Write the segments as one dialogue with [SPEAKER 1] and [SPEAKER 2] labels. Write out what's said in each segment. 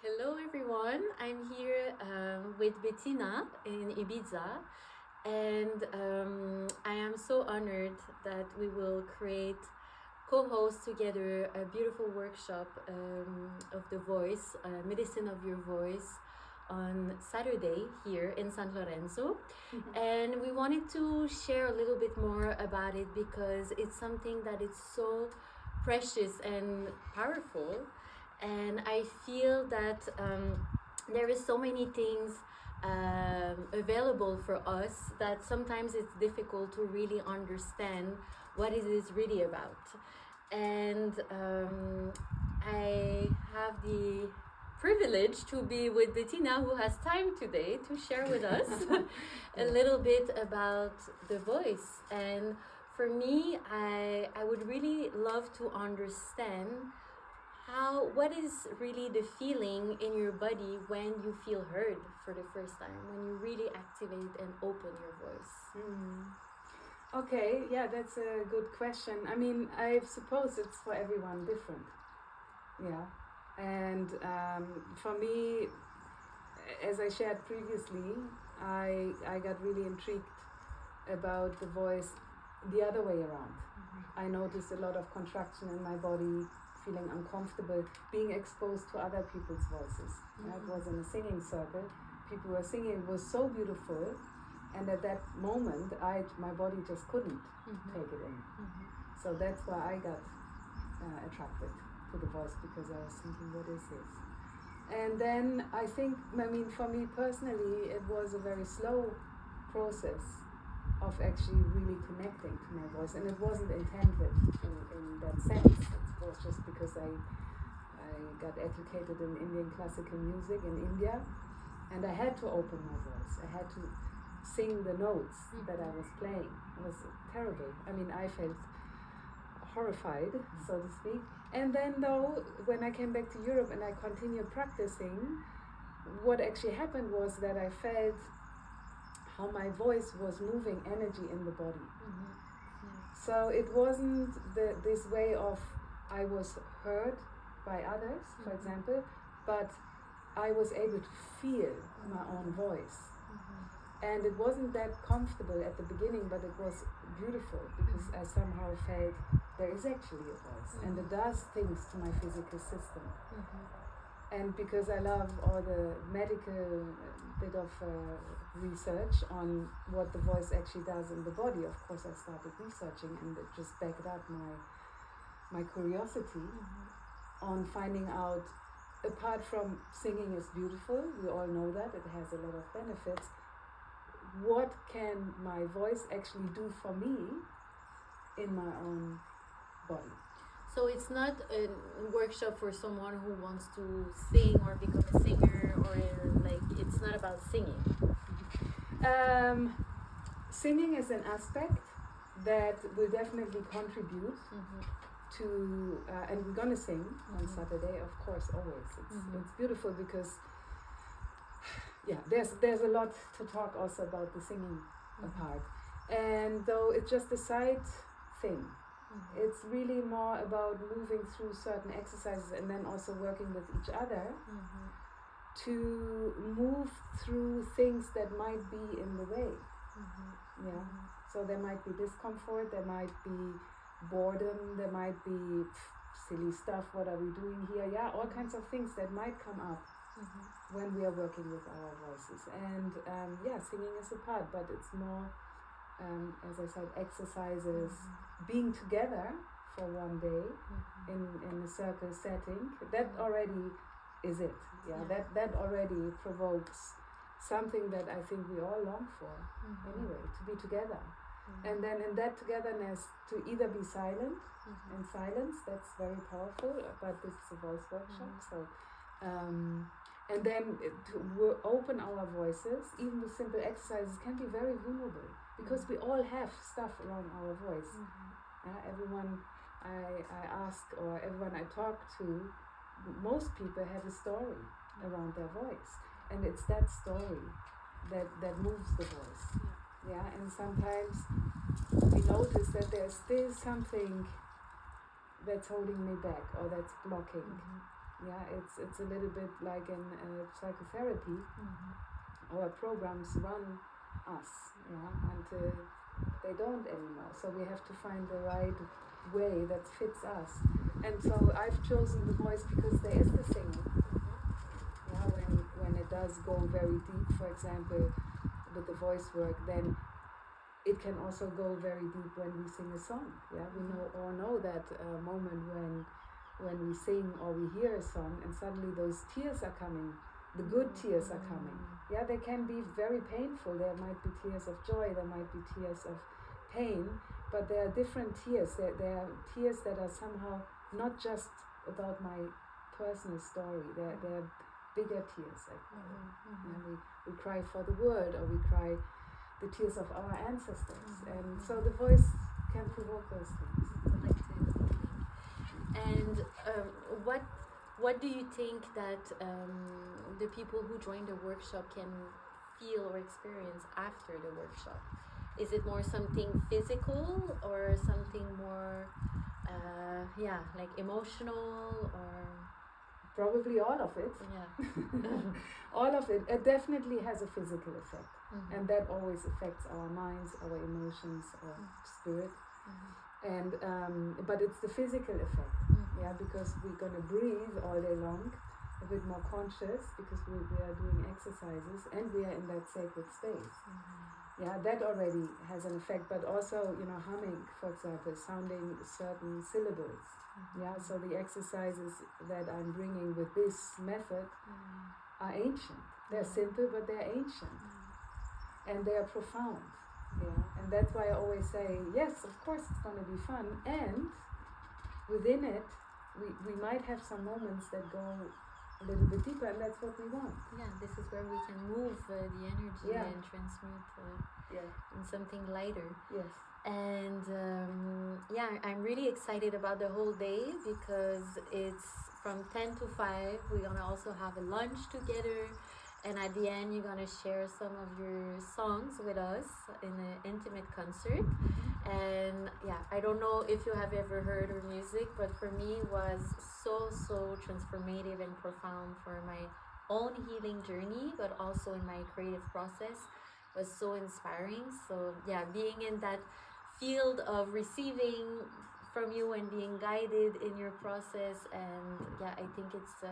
[SPEAKER 1] Hello everyone, I'm here with Bettina in Ibiza, and I am so honored that we will co-host together a beautiful workshop of the voice, medicine of your voice, on Saturday here in San Lorenzo. And we wanted to share a little bit more about it because it's something that is so precious and powerful, and I feel that there is so many things available for us that sometimes it's difficult to really understand what it is really about. And I have the privilege to be with Bettina, who has time today to share with us a little bit about the voice. And for me, I would really love to understand what is really the feeling in your body when you feel heard for the first time, when you really activate and open your voice.
[SPEAKER 2] Okay, yeah, that's a good question. I mean, I suppose it's for everyone different. Yeah, and for me, as I shared previously, I got really intrigued about the voice the other way around. I noticed a lot of contraction in my body, feeling uncomfortable, being exposed to other people's voices. I was in a singing circle, people were singing, it was so beautiful, and at that moment my body just couldn't take it in. So that's why I got attracted to the voice, because I was thinking, what is this? And then I think, for me personally, it was a very slow process of actually really connecting to my voice, and it wasn't intended in that sense. It was just because I got educated in Indian classical music in India, and I had to open my voice. I had to sing the notes that I was playing. It was terrible. I felt horrified, so to speak. And then though, when I came back to Europe and I continued practicing, what actually happened was that I felt how my voice was moving energy in the body. So it wasn't this way of I was heard by others, for example, but I was able to feel my own voice. And it wasn't that comfortable at the beginning, but it was beautiful because I somehow felt there is actually a voice, and it does things to my physical system. And because I love all the medical bit of research on what the voice actually does in the body, of course I started researching, and it just backed up my curiosity on finding out, apart from singing is beautiful, we all know that, it has a lot of benefits, what can my voice actually do for me in my own body?
[SPEAKER 1] So it's not a workshop for someone who wants to sing or become a singer, or it's not about singing.
[SPEAKER 2] Singing is an aspect that will definitely contribute to, and we're gonna sing on Saturday, of course, always. It's beautiful because, there's a lot to talk also about the singing part. And though it's just a side thing, it's really more about moving through certain exercises and then also working with each other to move through things that might be in the way. So there might be discomfort, there might be boredom, there might be silly stuff, what are we doing here? All kinds of things that might come up when we are working with our voices. And singing is a part, but it's more, as I said, exercises, being together for one day in a circle setting. That already is it. That already provokes something that I think we all long for anyway, to be together. And then in that togetherness, to either be silent, in silence, that's very powerful, but this is a voice workshop, so and then to open our voices, even with simple exercises, can be very vulnerable, because we all have stuff around our voice. Everyone I ask, or everyone I talk to, most people have a story around their voice, and it's that story that moves the voice. And sometimes we notice that there's still something that's holding me back, or that's blocking. Yeah, it's a little bit like in psychotherapy. Our programs run us, until they don't anymore. So we have to find the right way that fits us. And so I've chosen the voice because there is the singing. Yeah, when it does go very deep, for example, with the voice work, then it can also go very deep when we sing a song. Yeah, we all know that moment when we sing or we hear a song and suddenly those tears are coming. The good tears are coming. Yeah, they can be very painful. There might be tears of joy, there might be tears of pain, but there are different tears. There are tears that are somehow not just about my personal story. There are bigger tears. We cry for the world, or we cry the tears of our ancestors. And so the voice can provoke those things.
[SPEAKER 1] And what do you think that the people who join the workshop can feel or experience after the workshop? Is it more something physical or something more, like emotional, or?
[SPEAKER 2] Probably all of it.
[SPEAKER 1] Yeah.
[SPEAKER 2] All of it. It definitely has a physical effect. And that always affects our minds, our emotions, our spirit. And but it's the physical effect. Yeah, because we're going to breathe all day long, a bit more conscious, because we are doing exercises and we are in that sacred space. Yeah, that already has an effect, but also, humming, for example, sounding certain syllables. Yeah, so the exercises that I'm bringing with this method are ancient. They're simple, but they're ancient. And they are profound. Yeah, and that's why I always say, yes, of course it's going to be fun. And within it, we might have some moments that go a little bit deeper, and that's what we want.
[SPEAKER 1] Yeah, this is where we can move the energy and transmute in something lighter.
[SPEAKER 2] Yes.
[SPEAKER 1] And I'm really excited about the whole day because it's from 10 to 5. We're going to also have a lunch together. And at the end, you're going to share some of your songs with us in an intimate concert. And I don't know if you have ever heard her music, but for me it was so transformative and profound for my own healing journey, but also in my creative process. It was so inspiring. So being in that field of receiving from you and being guided in your process, and I think it's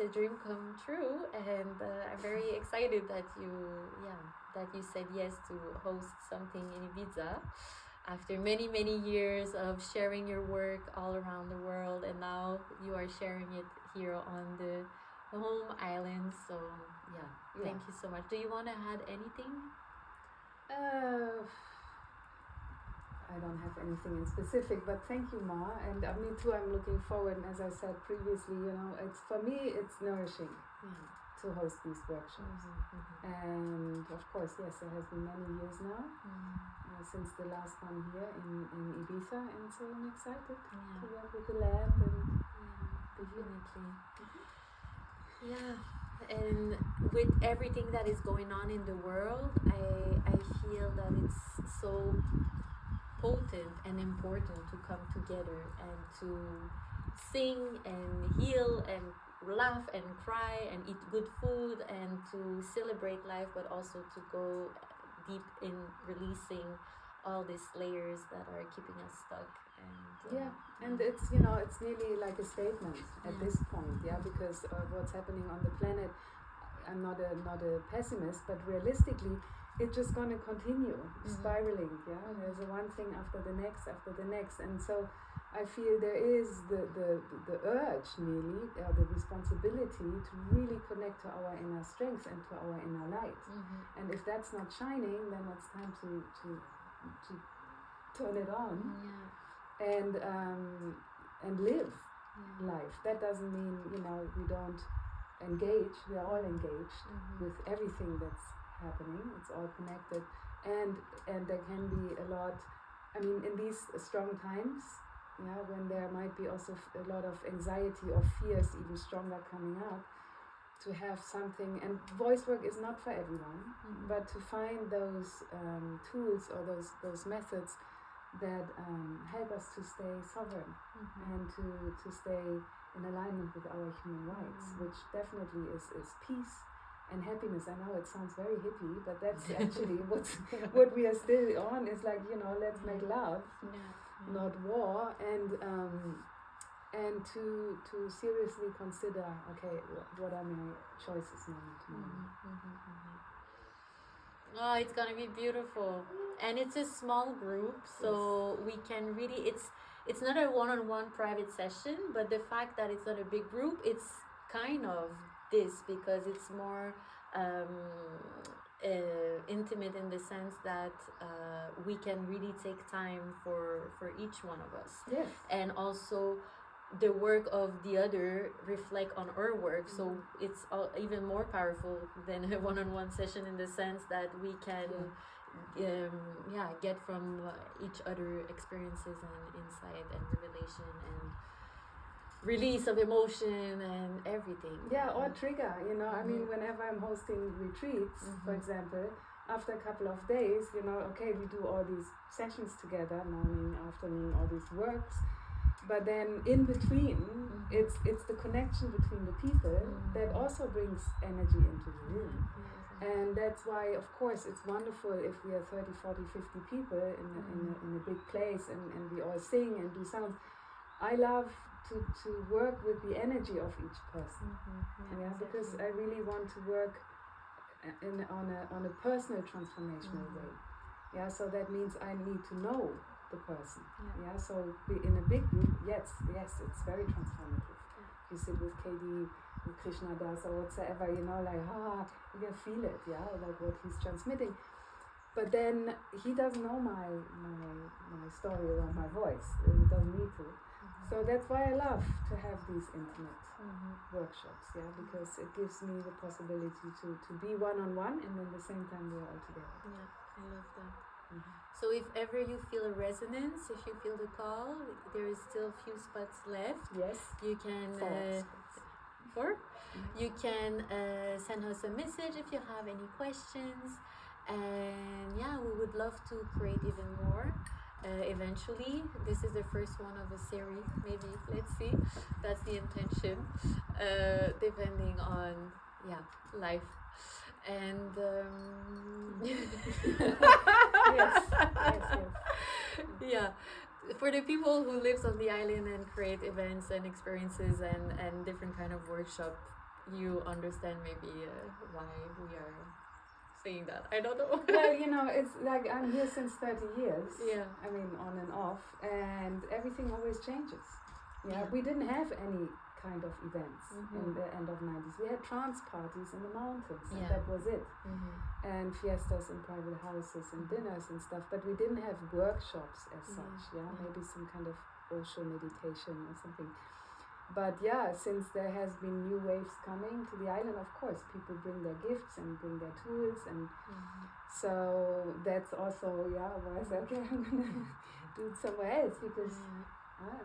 [SPEAKER 1] a dream come true, and I'm very excited that you said yes to host something in Ibiza after many years of sharing your work all around the world, and now you are sharing it here on the home island. So thank you so much. Do you want to add anything?
[SPEAKER 2] I don't have anything in specific, but thank you, Ma. And me too, I'm looking forward. And as I said previously, it's for me, it's nourishing to host these workshops. And of course, yes, it has been many years now, since the last one here in Ibiza. And so I'm excited to work with the land and
[SPEAKER 1] definitely. Yeah. And with everything that is going on in the world, I feel that it's so potent and important to come together and to sing and heal and laugh and cry and eat good food and to celebrate life, but also to go deep in releasing all these layers that are keeping us stuck. And
[SPEAKER 2] and it's it's nearly like a statement at this point, because what's happening on the planet, I'm not a pessimist, but realistically it's just going to continue spiraling. There's one thing after the next, and so I feel there is the urge, nearly the responsibility to really connect to our inner strength and to our inner light. And if that's not shining, then it's time to turn it on and live life. That doesn't mean we don't engage. We are all engaged with everything that's happening. It's all connected, and there can be a lot. I mean, in these strong times, when there might be also a lot of anxiety or fears, even stronger coming up, to have something. And voice work is not for everyone, but to find those tools or those methods that help us to stay sovereign and to stay in alignment with our human rights, which definitely is peace and happiness. I know it sounds very hippie, but that's actually what we are still on. Is like, let's make love, not war, and to seriously consider, okay, what are my choices moment to moment.
[SPEAKER 1] Oh, it's gonna be beautiful, and it's a small group, so we can really. It's not a one-on-one private session, but the fact that it's not a big group, it's kind of this, because it's more intimate in the sense that we can really take time for each one of us.
[SPEAKER 2] Yes.
[SPEAKER 1] And also the work of the other reflect on our work, so it's even more powerful than a one-on-one session, in the sense that we can get from each other experiences and insight and revelation and release of emotion and everything.
[SPEAKER 2] Or trigger, I mean, whenever I'm hosting retreats, for example, after a couple of days, okay, we do all these sessions together, morning, afternoon, all these works, but then in between, it's the connection between the people that also brings energy into the room. And that's why, of course, it's wonderful if we are 30, 40, 50 people in a big place and we all sing and do sounds. I love to work with the energy of each person, because I really want to work on a personal transformational way. So that means I need to know the person. So in a big group, yes, it's very transformative. You sit with KD, with Krishna Das or whatsoever, you can feel it, like what he's transmitting. But then he doesn't know my story around my voice. He doesn't need to. So that's why I love to have these intimate workshops, because it gives me the possibility to be one-on-one, and at the same time we're all together.
[SPEAKER 1] I love that. So if ever you feel a resonance, if you feel the call, there is still a few spots left.
[SPEAKER 2] Yes.
[SPEAKER 1] You can four. You can send us a message if you have any questions, and we would love to create even more. Eventually, this is the first one of a series. Maybe, let's see. That's the intention, depending on life. And yes. For the people who lives on the island and create events and experiences and different kind of workshop, you understand maybe why we are saying that. I don't know.
[SPEAKER 2] Well, it's like I'm here since 30 years. I mean, on and off, and everything always changes. We didn't have any kind of events in the end of 90s. We had trance parties in the mountains, and that was it. And fiestas in private houses and dinners and stuff, but we didn't have workshops as such. Maybe some kind of Osho meditation or something. But since there has been new waves coming to the island, of course, people bring their gifts and bring their tools, and so that's also why I said, okay, I'm gonna do it somewhere else, because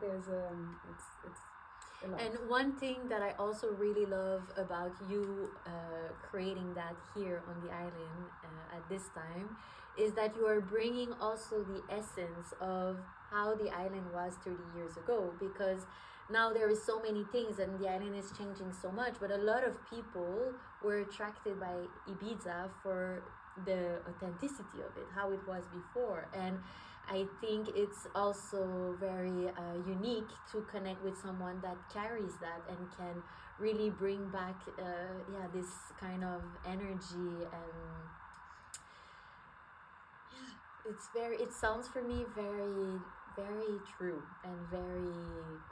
[SPEAKER 2] there's it's a lot.
[SPEAKER 1] And one thing that I also really love about you creating that here on the island at this time is that you are bringing also the essence of how the island was 30 years ago, because now there is so many things and the island is changing so much, but a lot of people were attracted by Ibiza for the authenticity of it, how it was before. And I think it's also very unique to connect with someone that carries that and can really bring back this kind of energy, and it sounds for me very, very true and very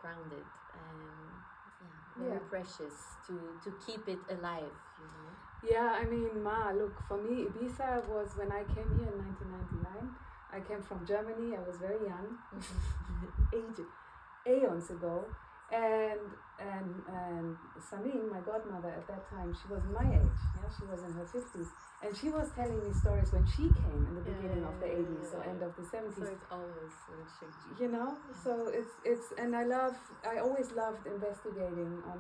[SPEAKER 1] grounded and very precious to keep it alive,
[SPEAKER 2] I mean, look, for me, Ibiza was when I came here in 1999. I came from Germany. I was very young, aeons ago, and Samin, my godmother at that time, she was my age. Yeah, she was in her 50s, and she was telling me stories when she came in the beginning of the 80s or end of the 70s.
[SPEAKER 1] So it's always changing.
[SPEAKER 2] You know, so it's and I always loved investigating on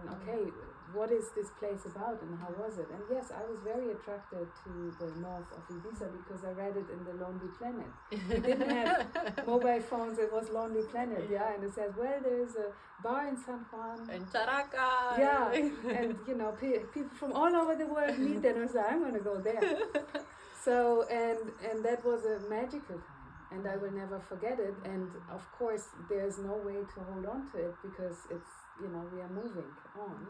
[SPEAKER 2] what is this place about and how was it? And yes, I was very attracted to the north of Ibiza because I read it in the Lonely Planet. We didn't have mobile phones, it was Lonely Planet, and it says, well, there's a bar in San Juan.
[SPEAKER 1] And Characa.
[SPEAKER 2] Yeah, and you know, people from all over the world meet there, and I was like, I'm going to go there. So, and that was a magical time, and I will never forget it. And of course, there's no way to hold on to it because it's, you know, we are moving on.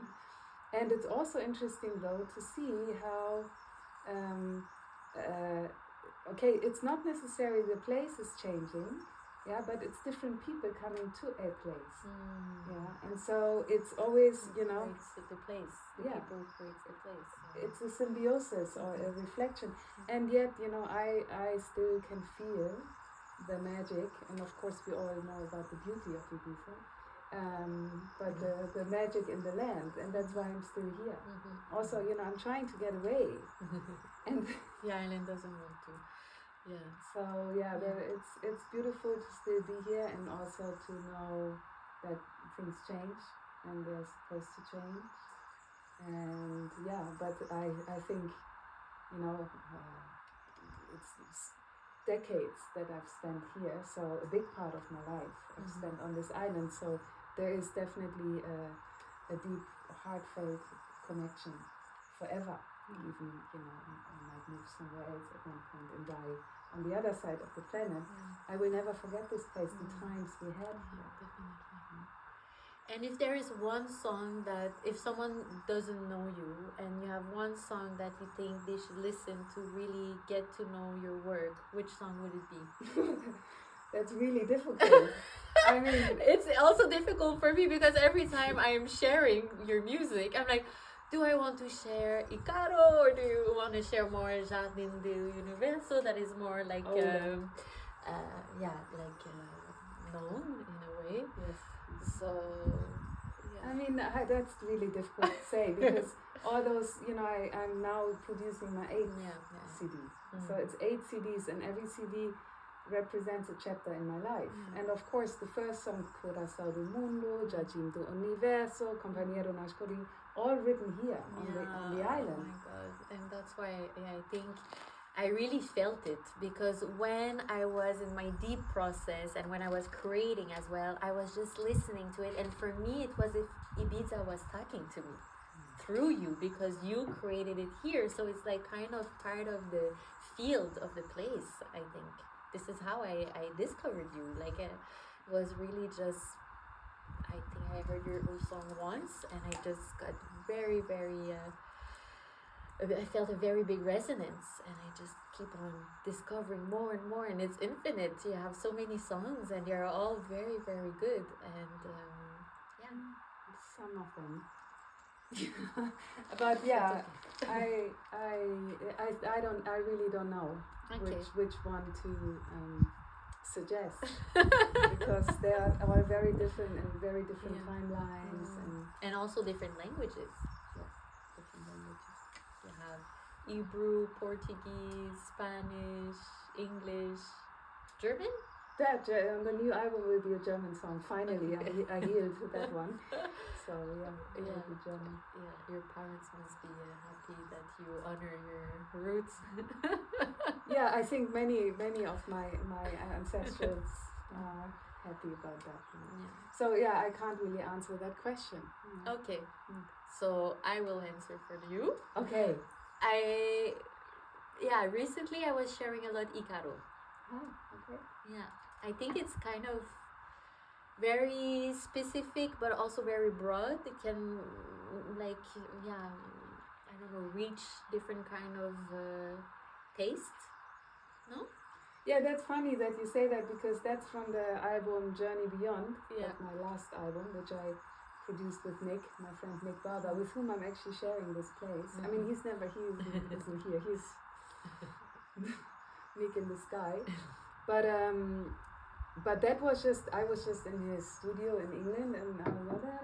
[SPEAKER 2] And it's also interesting though to see how, it's not necessarily the place is changing, but it's different people coming to a place, and so it's always, you know,
[SPEAKER 1] it's the place, people creates the place.
[SPEAKER 2] It's a symbiosis or a reflection, and yet, you know, I still can feel the magic, and of course we all know about the beauty of Ibiza. But the magic in the land, and that's why I'm still here. Also, you know, I'm trying to get away, and
[SPEAKER 1] the island doesn't want to. Yeah.
[SPEAKER 2] So it's beautiful to still be here, and also to know that things change and they're supposed to change. And but I think, you know, it's decades that I've spent here, so a big part of my life I've spent on this island. So there is definitely a deep, heartfelt connection forever. Even, you know, I might move somewhere else at one point and die on the other side of the planet. I will never forget this place, the times we had here.
[SPEAKER 1] Definitely. And if there is one song that, if someone doesn't know you and you have one song that you think they should listen to really get to know your work, which song would it be?
[SPEAKER 2] That's really difficult. I mean,
[SPEAKER 1] it's also difficult for me because every time I am sharing your music, I'm like, do I want to share Icaro, or do you want to share more Jardim do Universo that is more like, known in a way?
[SPEAKER 2] Yes.
[SPEAKER 1] So,
[SPEAKER 2] I mean, that's really difficult to say because all those, you know, I'm now producing my 8th CD. So it's 8 CDs, and every CD represents a chapter in my life. And of course, the first song, Coração do Mundo, Jardim do Universo, Companheiro na Escuridão, all written here on the island.
[SPEAKER 1] Oh my God. And that's why I think I really felt it, because when I was in my deep process and when I was creating as well, I was just listening to it, and for me it was if Ibiza was talking to me through you, because you created it here. So it's like kind of part of the field of the place. I think this is how I discovered you. Like it was really just, I think I heard your song once and I just got very, very I felt a very big resonance, and I just keep on discovering more and more, and it's infinite. You have so many songs and they're all very, very good, and
[SPEAKER 2] some of them. But I really don't know which one to suggest, because they are all very different and very different timelines
[SPEAKER 1] and also different languages.
[SPEAKER 2] Yes, different languages.
[SPEAKER 1] You have Hebrew, Portuguese, Spanish, English, German.
[SPEAKER 2] That on the new album will be a German song. Finally, I healed that one. So it will be German.
[SPEAKER 1] Yeah, your parents must be happy that you honor your roots.
[SPEAKER 2] Yeah, I think many of my ancestrals are happy about that. So I can't really answer that question.
[SPEAKER 1] Okay, so I will answer for you.
[SPEAKER 2] Okay.
[SPEAKER 1] Recently I was sharing a lot Icaro.
[SPEAKER 2] Oh, okay.
[SPEAKER 1] Yeah, I think it's kind of very specific but also very broad. It can reach different kind of taste. No?
[SPEAKER 2] Yeah, that's funny that you say that, because that's from the album Journey Beyond. That's my last album, which I produced with Nick, my friend Nick Barber, with whom I'm actually sharing this place. I mean, he isn't here. He's Nick in the sky. But that was I was just in his studio in England, and I was like,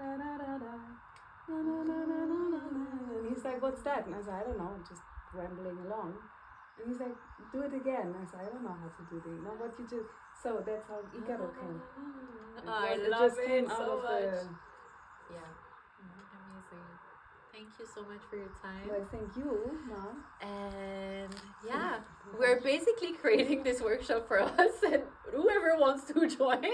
[SPEAKER 2] he's like, what's that? And I said, I don't know, I'm just rambling along. And he's like, do it again. I said, I don't know how to do the, what you do. So that's how Igaro came.
[SPEAKER 1] I
[SPEAKER 2] It
[SPEAKER 1] love
[SPEAKER 2] just came
[SPEAKER 1] it
[SPEAKER 2] out
[SPEAKER 1] so
[SPEAKER 2] of
[SPEAKER 1] much. Yeah, amazing. Thank you so much for your time.
[SPEAKER 2] Well, thank you, Ma.
[SPEAKER 1] And yeah, we're basically creating this workshop for us and whoever wants to join.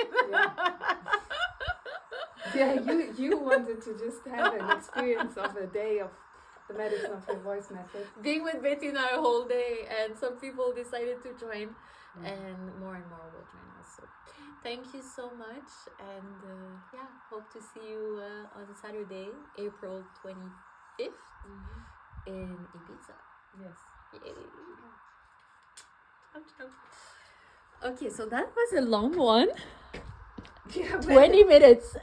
[SPEAKER 2] Yeah, you wanted to just have an experience of a day of the medicine of your voice method.
[SPEAKER 1] Being with Bettina a whole day, and some people decided to join, and more will join us. So thank you so much, and hope to see you on Saturday, April 25th in Ibiza.
[SPEAKER 2] Yes.
[SPEAKER 1] Yay. Ciao, ciao. Okay, so that was a long one.
[SPEAKER 2] Yeah,
[SPEAKER 1] 20 minutes.